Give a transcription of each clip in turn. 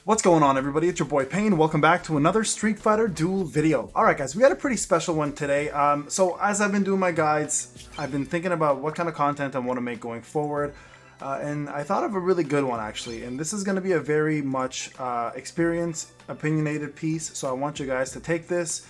What's going on, everybody? It's your boy Payne. Welcome back to another Street Fighter Duel video. Alright guys, we got a pretty special one today. So as I've been doing my guides, I've been thinking about what kind of content I want to make going forward. And I thought of a really good one actually. And this is going to be a very much experienced, opinionated piece. So I want you guys to take this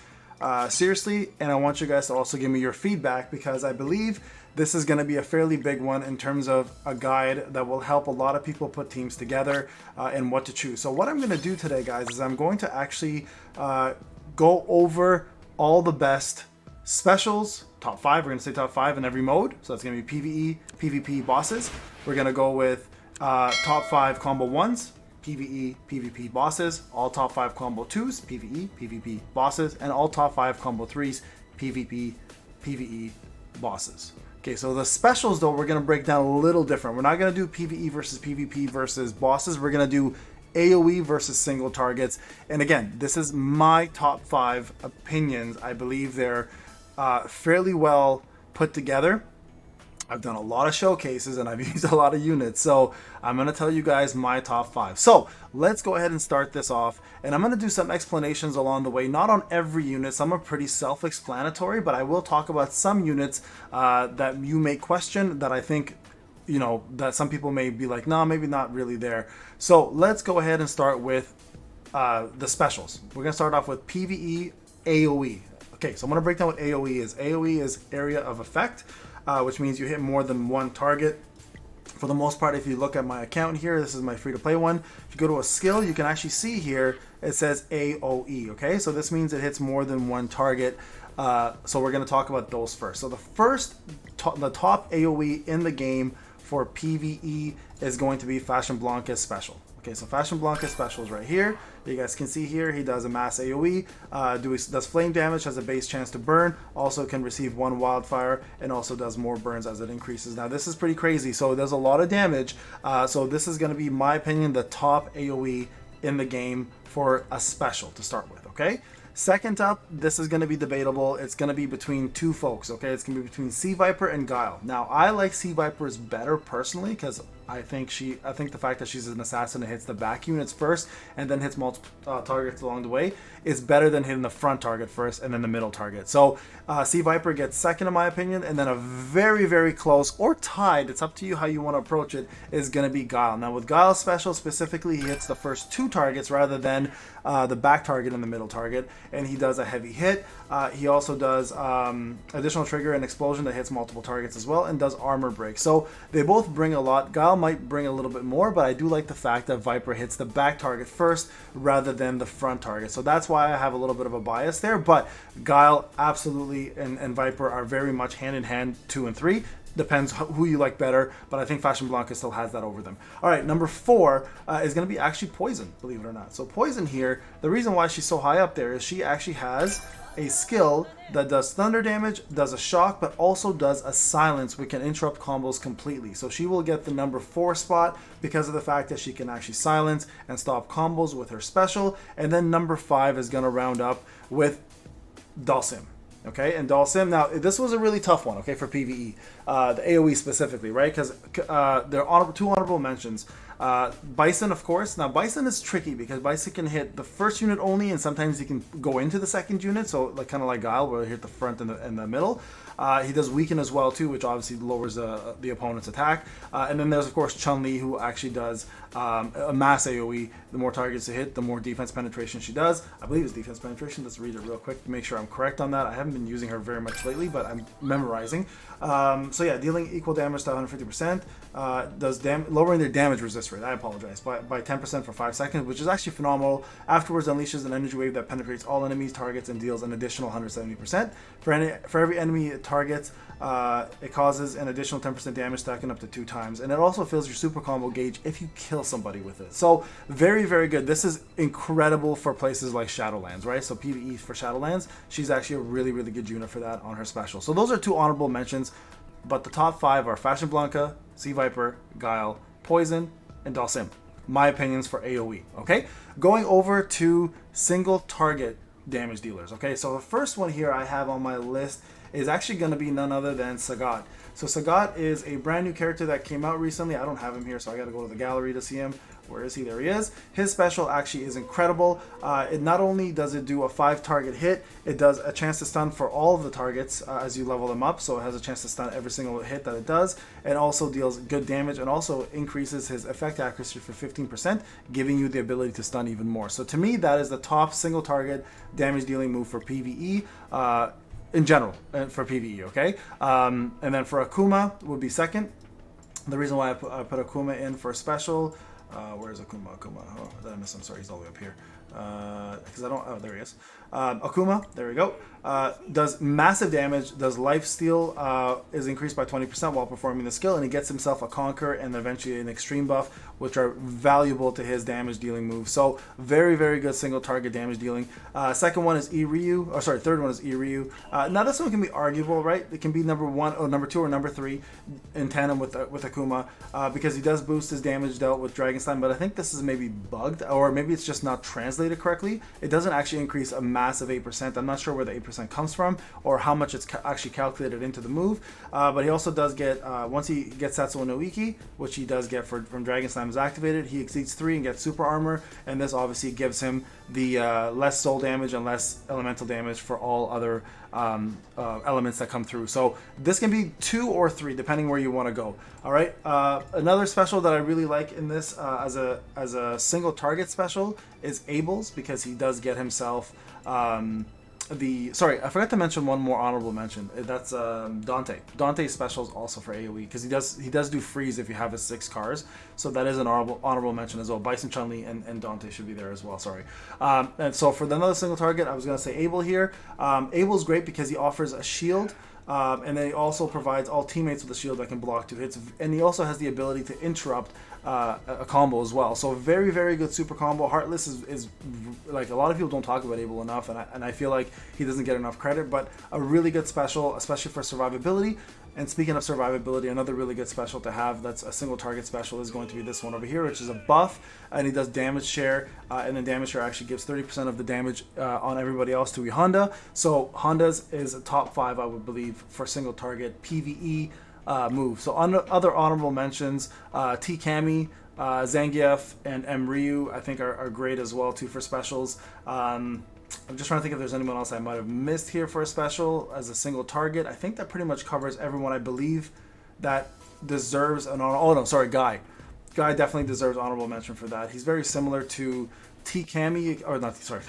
seriously. And I want you guys to also give me your feedback, because I believe this is going to be a fairly big one in terms of a guide that will help a lot of people put teams together and what to choose. So what I'm going to do today, guys, is I'm going to actually go over all the best specials, top 5. We're going to say top 5 in every mode. So that's going to be PvE, PvP bosses. We're going to go with top 5 combo 1s, PvE, PvP bosses, all top 5 combo 2s, PvE, PvP bosses, and all top 5 combo 3s, PvP, PvE bosses. Okay, so the specials though, we're going to break down a little different. We're not going to do PvE versus PvP versus bosses. We're going to do AoE versus single targets. And again, this is my top 5 opinions. I believe they're fairly well put together. I've done a lot of showcases and I've used a lot of units, so I'm going to tell you guys my top 5. So let's go ahead and start this off, and I'm going to do some explanations along the way, not on every unit. Some are pretty self-explanatory, but I will talk about some units that you may question, that I think, you know, that some people may be like, nah, maybe not really there. So let's go ahead and start with the specials. We're going to start off with PvE AoE. Okay, so I'm going to break down what AoE is. AoE is area of effect. Which means you hit more than one target. For the most part, if you look at my account here, this is my free-to-play one. If you go to a skill, you can actually see here, it says AoE, okay? So this means it hits more than one target. So we're going to talk about those first. So the top AoE in the game for PvE is going to be Fashion Blanca's special. Okay, so Fashion Blanca's special is right here. You guys can see here, he does a mass AoE, does flame damage, has a base chance to burn, also can receive 1 wildfire, and also does more burns as it increases. Now this is pretty crazy, so there's a lot of damage. So this is going to be, my opinion, the top AoE in the game for a special to start with, okay? Second up, this is going to be debatable. It's going to be between two folks, okay? It's going to be between Sea Viper and Guile. Now, I like Sea Viper's better personally, because I think the fact that she's an assassin that hits the back units first and then hits multiple targets along the way is better than hitting the front target first and then the middle target. So Sea Viper gets second in my opinion, and then a very, very close or tied, it's up to you how you want to approach it, is going to be Guile. Now with Guile's special specifically, he hits the first 2 targets rather than the back target and the middle target, and he does a heavy hit. He also does additional trigger and explosion that hits multiple targets as well, and does armor break. So they both bring a lot. Guile might bring a little bit more, but I do like the fact that Viper hits the back target first rather than the front target. So that's why I have a little bit of a bias there, but Guile absolutely and Viper are very much hand in hand, 2 and 3. Depends who you like better, but I think Fashion Blanca still has that over them. All right, number 4 is going to be actually Poison, believe it or not. So Poison here, the reason why she's so high up there is she actually has a skill that does thunder damage, does a shock, but also does a silence, which can interrupt combos completely. So she will get the number 4 spot because of the fact that she can actually silence and stop combos with her special. And then number 5 is going to round up with Dhalsim. Okay, and Dhalsim, now this was a really tough one, okay, for PvE, the AoE specifically, right? Because there are 2 honorable mentions. Bison, of course. Now Bison is tricky because Bison can hit the first unit only, and sometimes he can go into the second unit, so like kind of like Guile, where he hit the front and the middle. He does weaken as well too, which obviously lowers the opponent's attack. And then there's of course Chun-Li, who actually does a mass AoE. The more targets to hit, the more defense penetration she does. I believe it's defense penetration. Let's read it real quick to make sure I'm correct on that. I haven't been using her very much lately, but I'm memorizing. So yeah, dealing equal damage to 150%, lowering their damage resist rate, I apologize, by 10% for 5 seconds, which is actually phenomenal. Afterwards unleashes an energy wave that penetrates all enemies, targets, and deals an additional 170%. For every enemy it targets, it causes an additional 10% damage, stacking up to 2 times, and it also fills your super combo gauge if you kill somebody with it. So very, very good. This is incredible for places like Shadowlands, right? So PvE for Shadowlands, she's actually a really, really good unit for that on her special. So those are 2 honorable mentions, but the top 5 are Fashion Blanca, Sea Viper, Guile, Poison, and Dhalsim. My opinions for AoE, okay? Going over to single target damage dealers, okay? So the first one here I have on my list is actually going to be none other than Sagat. So Sagat is a brand new character that came out recently. I don't have him here, so I got to go to the gallery to see him. Where is he? There he is. His special actually is incredible. It not only does it do a 5 target hit, it does a chance to stun for all of the targets as you level them up. So it has a chance to stun every single hit that it does. It also deals good damage and also increases his effect accuracy for 15%, giving you the ability to stun even more. So to me, that is the top single target damage dealing move for PvE. In general, for PvE, okay? And then for Akuma would be second. The reason why I put Akuma in for a special, where's Akuma? Oh, did I miss him? Sorry, he's all the way up here. Because I don't, oh, there he is. Akuma, there we go. Does massive damage, does lifesteal, is increased by 20% while performing the skill, and he gets himself a Conquer and eventually an Extreme buff, which are valuable to his damage dealing move. So very, very good single target damage dealing. Second one is Iryu, or sorry, third one is Iryu. Now this one can be arguable, right? It can be number 1 or number 2 or number 3 in tandem with Akuma, because he does boost his damage dealt with Dragonstein, but I think this is maybe bugged, or maybe it's just not translated correctly. It doesn't actually increase a massive 8%. I'm not sure where the 8% comes from or how much it's actually calculated into the move, but he also does get, once he gets Satsuo no Iki, which he does get from Dragonstein is activated, he exceeds 3 and gets super armor, and this obviously gives him the less soul damage and less elemental damage for all other elements that come through. So this can be 2 or 3 depending where you want to go. All right, another special that I really like in this as a single target special is Abel's, because he does get himself sorry, I forgot to mention one more honorable mention. That's Dante. Dante's special is also for AoE, because he does do freeze if you have his 6 cars. So that is an honorable mention as well. Bison, Chun-Li, and Dante should be there as well. Sorry. And so for another single target, I was going to say Abel here. Abel's great because he offers a shield. And then he also provides all teammates with a shield that can block 2 hits, and he also has the ability to interrupt a combo as well. So very, very good super combo. Heartless is like, a lot of people don't talk about Abel enough, and I feel like he doesn't get enough credit, but a really good special, especially for survivability. And speaking of survivability, another really good special to have that's a single target special is going to be this one over here, which is a buff, and he does damage share, and then damage share actually gives 30% of the damage on everybody else to Honda. So Honda's is a top 5, I would believe, for single target PvE move. So on other honorable mentions, T Kami, Zangief, and M Ryu I think are great as well too for specials. I'm just trying to think if there's anyone else I might have missed here for a special as a single target. I think that pretty much covers everyone I believe that deserves an honor. Oh no, sorry, Guy. Guy definitely deserves honorable mention for that. He's very similar to T Kami, or not, sorry,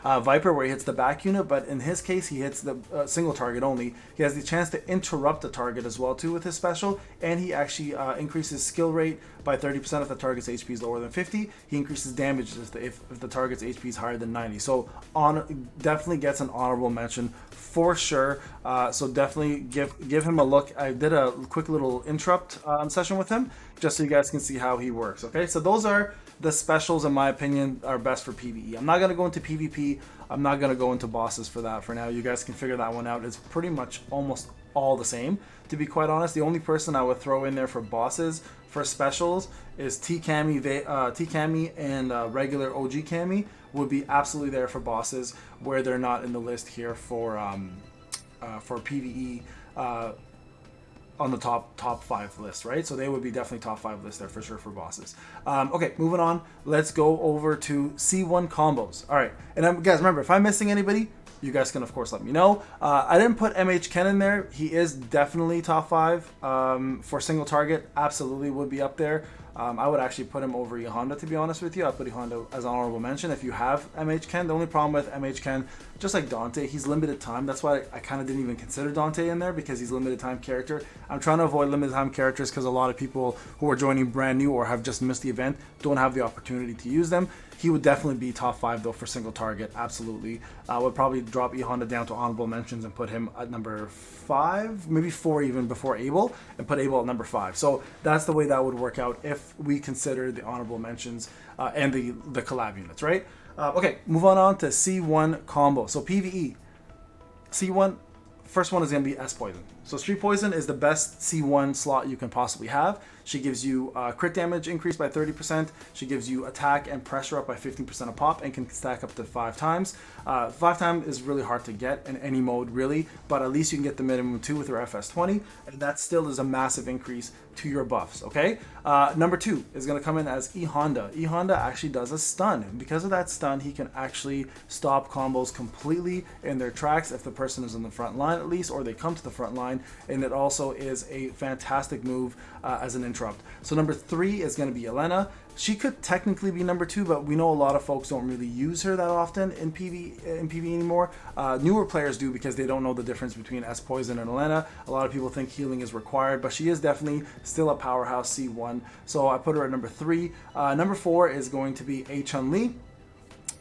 Viper, where he hits the back unit, but in his case he hits the single target only. He has the chance to interrupt the target as well too with his special, and he actually increases skill rate by 30% if the target's HP is lower than 50. He increases damage if the target's HP is higher than 90. So definitely gets an honorable mention for sure. So definitely give him a look. I did a quick little interrupt session with him just so you guys can see how he works. Okay, so those are the specials, in my opinion, are best for PvE. I'm not going to go into PvP. I'm not going to go into bosses for that for now. You guys can figure that one out. It's pretty much almost all the same, to be quite honest. The only person I would throw in there for bosses for specials is T Kami and regular OG Kami would be absolutely there for bosses, where they're not in the list here for PvE on the top 5 list, right? So they would be definitely top 5 list there for sure for bosses. Okay, moving on. Let's go over to C1 combos. All right, and guys, remember, if I'm missing anybody, you guys can of course let me know. I didn't put MH Ken in there. He is definitely top 5 for single target. Absolutely would be up there. I would actually put him over Honda, to be honest with you. I'd put Honda as an honorable mention if you have MH Ken. The only problem with MH Ken, just like Dante, he's limited time. That's why I kind of didn't even consider Dante in there, because he's limited time character. I'm trying to avoid limited time characters because a lot of people who are joining brand new or have just missed the event don't have the opportunity to use them. He would definitely be top 5 though for single target, absolutely. I would probably drop Honda down to honorable mentions and put him at number 5, maybe 4 even before Abel, and put Abel at number 5. So that's the way that would work out if we consider the honorable mentions and the collab units, right? Okay, move on to C1 combo. So PvE, C1 first one is going to be S Poison. So Street Poison is the best C1 slot you can possibly have. She gives you crit damage increase by 30%. She gives you attack and pressure up by 15% a pop and can stack up to 5 times. 5 times is really hard to get in any mode really, but at least you can get the minimum 2 with her FS20, and that still is a massive increase to your buffs, okay? Number 2 is going to come in as E Honda. E Honda actually does a stun. And because of that stun, he can actually stop combos completely in their tracks if the person is in the front line at least, or they come to the front line, and it also is a fantastic move as an interrupt. So number 3 is going to be Elena. She could technically be number 2, but we know a lot of folks don't really use her that often in PvE anymore. Newer players do because they don't know the difference between S Poison and Elena. A lot of people think healing is required, but she is definitely still a powerhouse C1. So I put her at number 3. Number 4 is going to be A Chun-Li,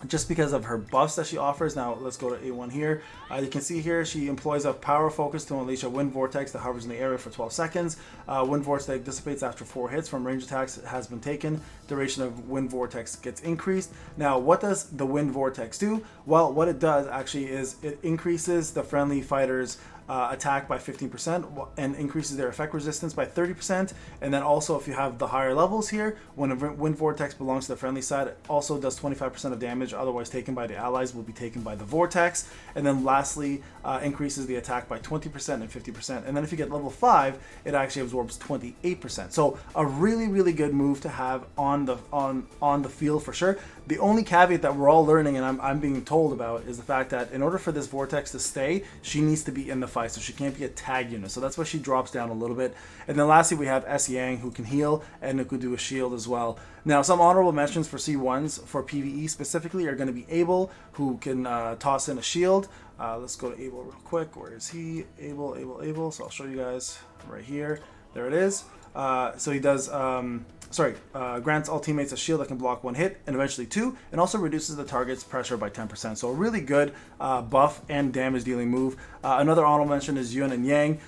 just because of her buffs that she offers. Now let's go to A1 here. You can see here she employs a power focus to unleash a wind vortex that hovers in the area for 12 seconds. Wind vortex dissipates after 4 hits from range attacks has been taken. Duration of wind vortex gets increased. Now what does the wind vortex do? Well, what it does actually is it increases the friendly fighters attack by 15% and increases their effect resistance by 30%. And then also, if you have the higher levels here, when a wind vortex belongs to the friendly side, it also does 25% of damage otherwise taken by the allies will be taken by the vortex. And then lastly, increases the attack by 20% and 50%. And then if you get level 5, it actually absorbs 28%. So a really, really good move to have on the field for sure. The only caveat that we're all learning and I'm being told about is the fact that in order for this vortex to stay, she needs to be in the fight, so she can't be a tag unit. So that's why she drops down a little bit. And then lastly, we have S Yang, who can heal and who can do a shield as well. Now, some honorable mentions for C1s for PvE specifically are going to be Abel, who can toss in a shield. Let's go to Abel real quick. Where is he? Abel. So I'll show you guys right here. There it is. So he does, grants all teammates a shield that can block 1 hit and eventually 2, and also reduces the target's pressure by 10%. So a really good buff and damage dealing move. Another honorable mention is Yun and Yang.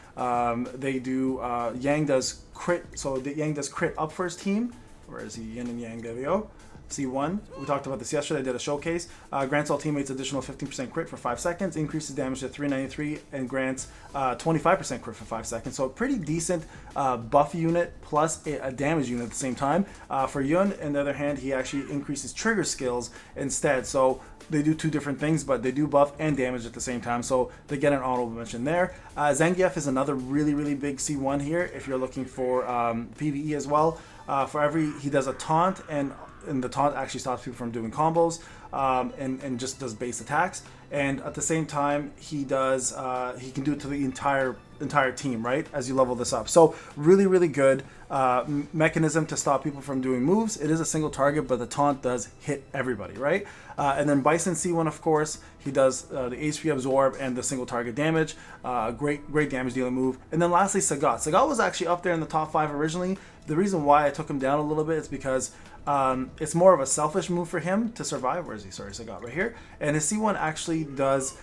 Yang does crit, so Yang does crit up for his team. Where is he? Yin and Yang, there we go. C1, we talked about this yesterday, I did a showcase. Grants all teammates additional 15% crit for 5 seconds, increases damage to 393, and grants 25% crit for 5 seconds. So a pretty decent buff unit plus a damage unit at the same time. For Yun, on the other hand, he actually increases trigger skills instead. So they do 2 different things, but they do buff and damage at the same time. So they get an honorable mention there. Zangief is another really, really big C1 here if you're looking for PvE as well. He does a taunt, and the taunt actually stops people from doing combos, and just does base attacks. And at the same time, he can do it to the entire team, right, as you level this up. So really, really good mechanism to stop people from doing moves. It is a single target, but the taunt does hit everybody, right? And then Bison C1, of course, he does the HP absorb and the single target damage. Great damage dealing move. And then lastly, Sagat. Sagat was actually up there in the top 5 originally. The reason why I took him down a little bit is because it's more of a selfish move for him to survive. Where is he? Sorry, Sagat right here. And his C1 actually does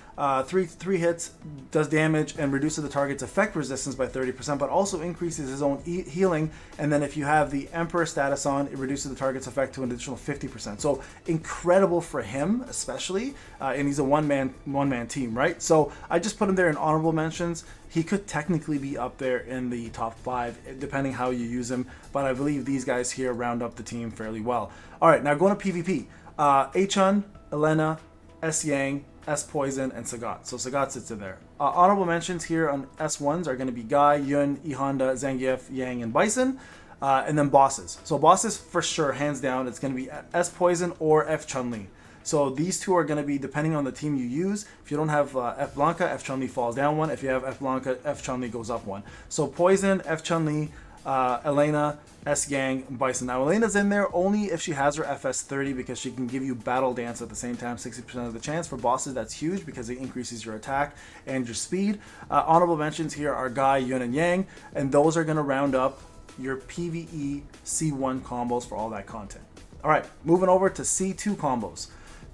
three hits, does damage, and reduces the target's effect resistance by 30%, but also increases his own healing. And then if you have the Emperor status on, it reduces the target's effect to an additional 50%. So incredible for him, especially. And he's a one-man team, right? So I just put him there in honorable mentions. He could technically be up there in the top 5, depending how you use him. But I believe these guys here round up the team fairly well. All right, now going to PvP. A-Chun, Elena, S Yang, S Poison, and Sagat. So Sagat sits in there. Honorable mentions here on S1s are going to be Guy, Yun, E Honda, Zangief, Yang, and Bison. And then bosses. So bosses for sure, hands down, it's going to be S Poison or F Chun-Li. So these two are going to be depending on the team you use. If you don't have F Blanca, F Chun-Li falls down 1. If you have F Blanca, F Chun-Li goes up 1. So Poison, F Chun-Li, Elena, S Yang, Bison. Now Elena's in there only if she has her FS30 because she can give you Battle Dance at the same time, 60% of the chance. For bosses, that's huge because it increases your attack and your speed. Honorable mentions here are Guy, Yun, and Yang, and those are going to round up your PvE C1 combos for all that content. All right, moving over to C2 combos.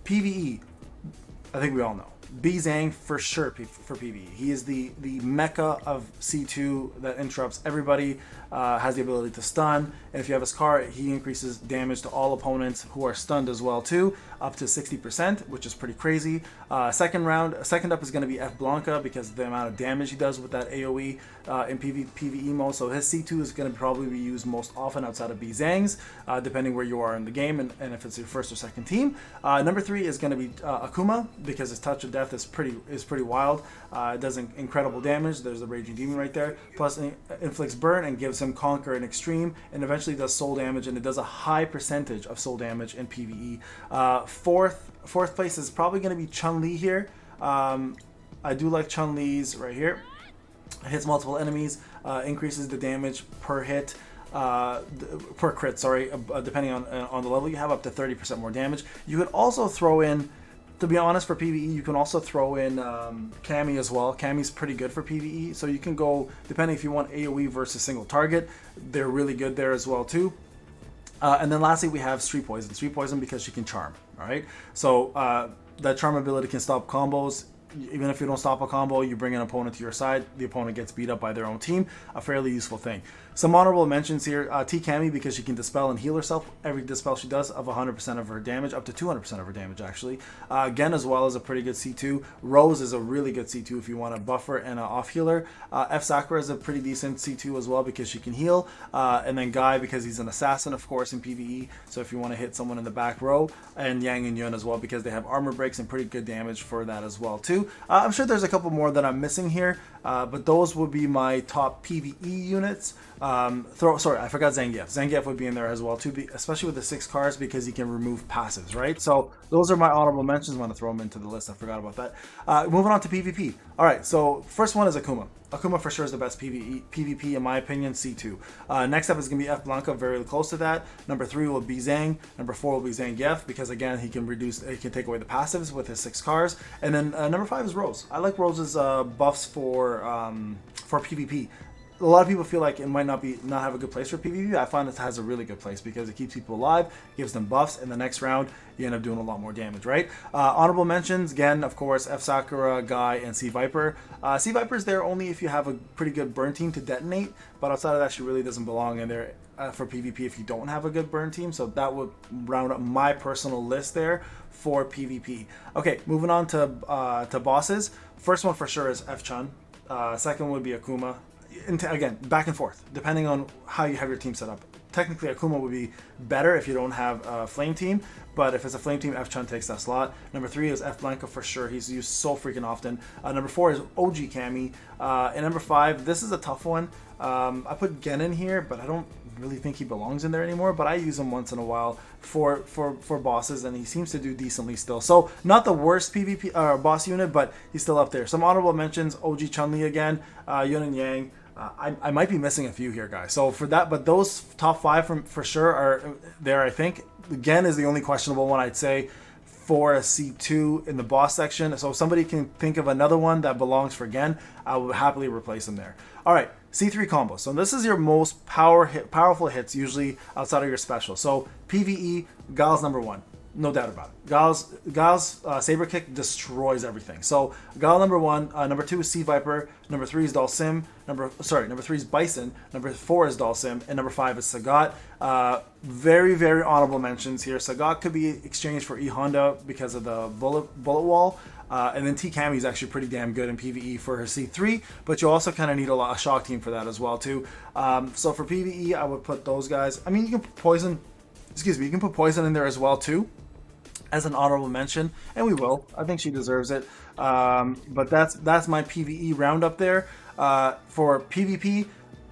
PvE, I think we all know. B Zhang for sure for PvE. He is the mecca of C2 that interrupts everybody, has the ability to stun, and if you have his car, he increases damage to all opponents who are stunned as well too, up to 60%, which is pretty crazy. Second up is going to be F Blanca because of the amount of damage he does with that AoE in PvE mode. So his C2 is going to probably be used most often outside of B Zhang's, depending where you are in the game and if it's your first or second team. Number 3 is going to be Akuma because his touch of death is pretty wild. It does incredible damage. There's a Raging Demon right there. Plus inflicts burn and gives him Conquer and Extreme, and eventually does soul damage, and it does a high percentage of soul damage in PvE. Fourth place is probably going to be Chun-Li here. I do like Chun-Li's right here. It hits multiple enemies, increases the damage per hit. Per crit, sorry, depending on the level you have, up to 30% more damage. You could also throw in, to be honest, for PvE, you can also throw in Cammy as well. Cammy's pretty good for PvE, so you can go, depending if you want AoE versus single target, they're really good there as well too. And then lastly, we have Street Poison. Street Poison because she can charm, alright? So that charm ability can stop combos. Even if you don't stop a combo, you bring an opponent to your side, the opponent gets beat up by their own team. A fairly useful thing. Some honorable mentions here. T Cammy because she can dispel and heal herself. Every dispel she does of 100% of her damage, up to 200% of her damage actually. Gen as well is a pretty good C2. Rose is a really good C2 if you want a buffer and an off healer. F Sakura is a pretty decent C2 as well because she can heal. And then Guy because he's an assassin, of course, in PvE. So if you want to hit someone in the back row. And Yang and Yun as well because they have armor breaks and pretty good damage for that as well too. I'm sure there's a couple more that I'm missing here, but those would be my top PvE units. Sorry, I forgot Zangief. Zangief would be in there as well too, especially with the 6 cars because he can remove passives, right? So those are my honorable mentions. I'm going to throw them into the list. I forgot about that. Moving on to PvP. All right, so first one is Akuma. Akuma for sure is the best PvP in my opinion, C2. Next up is going to be F Blanca, very close to that. Number 3 will be Zhang. Number 4 will be Zangief because again he can take away the passives with his 6 cars. And then number 5 is Rose. I like Rose's buffs for PvP. A lot of people feel like it might not have a good place for PvP. I find it has a really good place because it keeps people alive, gives them buffs, and the next round you end up doing a lot more damage, right? Honorable mentions, again, of course, F Sakura, Guy, and C Viper. C Viper's there only if you have a pretty good burn team to detonate, but outside of that, she really doesn't belong in there for PvP if you don't have a good burn team. So that would round up my personal list there for PvP. Okay, moving on to bosses. First one for sure is F Chun. Second would be Akuma. Again, back and forth, depending on how you have your team set up. Technically, Akuma would be better if you don't have a flame team, but if it's a flame team, F Chun takes that slot. Number 3 is F Blanca for sure. He's used so freaking often. Number 4 is OG Cammy. And number 5, this is a tough one. I put Gen in here, but I don't really think he belongs in there anymore, but I use him once in a while for bosses, and he seems to do decently still. So not the worst PvP boss unit, but he's still up there. Some honorable mentions: OG Chun-Li again, Yun and Yang. I might be missing a few here, guys. So for that, but those top 5 for sure are there, I think. Gen is the only questionable one, I'd say, for a C2 in the boss section. So if somebody can think of another one that belongs for Gen, I would happily replace him there. All right, C3 combos. So this is your most powerful hits, usually outside of your special. So PvE, Gal's number 1. No doubt about it. Gal's Saber Kick destroys everything. So Gal number 1, number 2 is C Viper, number 3 is Dalsim, number 3 is Bison, number 4 is Dalsim, and number 5 is Sagat. Very, very honorable mentions here. Sagat could be exchanged for E Honda because of the bullet wall. And then T Cammy is actually pretty damn good in PvE for her C3, but you also kind of need a shock team for that as well too. So for PvE, I would put those guys. I mean, you can put Poison. Excuse me, you can put Poison in there as well too, as an honorable mention, and we will. I think she deserves it. But that's my PvE roundup there. For PvP,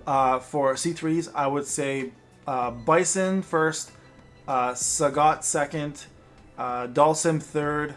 for C3s, I would say Bison first, Sagat second, Dalsim third,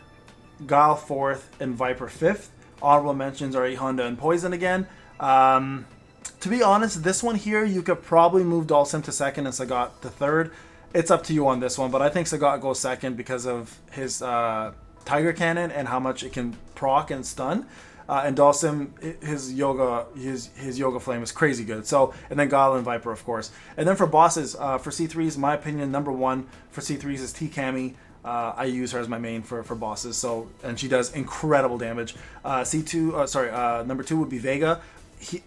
Gal fourth, and Viper fifth. Honorable mentions are E Honda and Poison again. To be honest, this one here, you could probably move Dalsim to second and Sagat to third. It's up to you on this one, but I think Sagat goes second because of his Tiger Cannon and how much it can proc and stun. And Dalsim, his Yoga Flame is crazy good. So, and then Gal and Viper, of course. And then for bosses, for C3s, my opinion, number 1 for C3s is T Cammy. I use her as my main for bosses. So, and she does incredible damage. Number 2 would be Vega.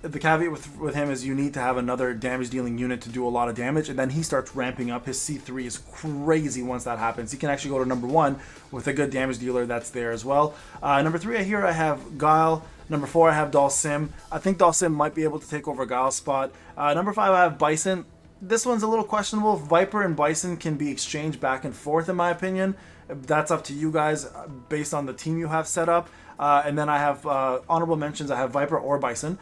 The caveat with him is you need to have another damage dealing unit to do a lot of damage, and then he starts ramping up. His C3 is crazy once that happens. He can actually go to number 1 with a good damage dealer that's there as well. Number 3 here I have Guile. Number 4 I have Dalsim. I think Dalsim might be able to take over Guile's spot. Number 5 I have Bison. This one's a little questionable. Viper and Bison can be exchanged back and forth in my opinion. That's up to you guys based on the team you have set up. And then I have honorable mentions. I have Viper or Bison,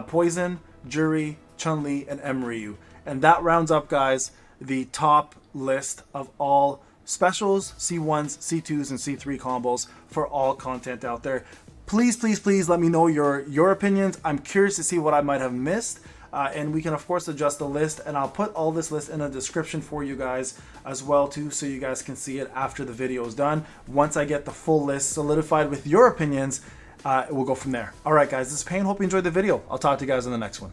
Poison, Jury, Chun-Li, and Emryu. And that rounds up, guys, the top list of all specials, C1s, C2s, and C3 combos for all content out there. Please, please, please let me know your opinions. I'm curious to see what I might have missed. And we can of course adjust the list, and I'll put all this list in a description for you guys as well too, so you guys can see it after the video is done. Once I get the full list solidified with your opinions, we'll go from there. All right guys, this is Payne. Hope you enjoyed the video. I'll talk to you guys in the next one.